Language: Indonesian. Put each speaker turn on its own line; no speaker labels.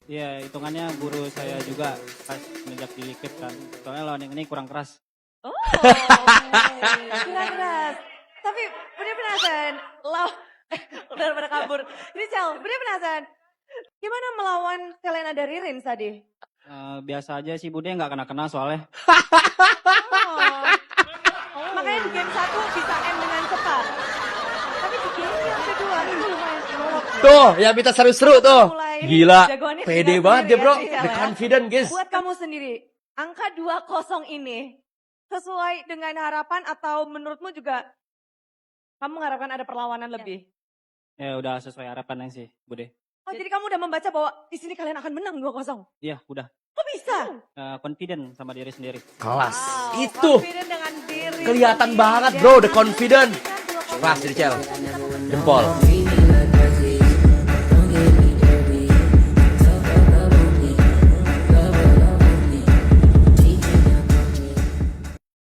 Iya, hitungannya guru saya juga pas menjak di Liquid kan. Soalnya lawan yang ini kurang keras.
Oh, kurang keras. Tapi Bude penasaran, udah pada kabur. Rizal, Bude penasaran, gimana melawan Selena dari Rins tadi?
Biasa aja sih Bude nggak kena-kena soalnya.
Makanya di game 1 bisa end dengan cepat. Tapi di game yang kedua itu lumayan melok.
Tuh, yang kita seru-seru tuh. Gila,
Jagoannya
pede
tinggal
banget
sendiri
dia bro.
ya, Rizal
The
ya.
confident guys.
Buat kamu sendiri, angka 2-0 ini sesuai dengan harapan atau menurutmu juga kamu mengharapkan ada perlawanan lebih?
Ya udah sesuai harapannya sih Bude.
Oh, jadi kamu udah membaca bahwa di sini kalian akan menang 2-0?
Iya udah.
Kok bisa?
Confident sama diri sendiri.
Kelas.
Wow,
Itu
confident dengan diri
kelihatan
sendiri
banget
dan
bro, the confident.
menang 2-0.
Kelas dari Cel. Jempol.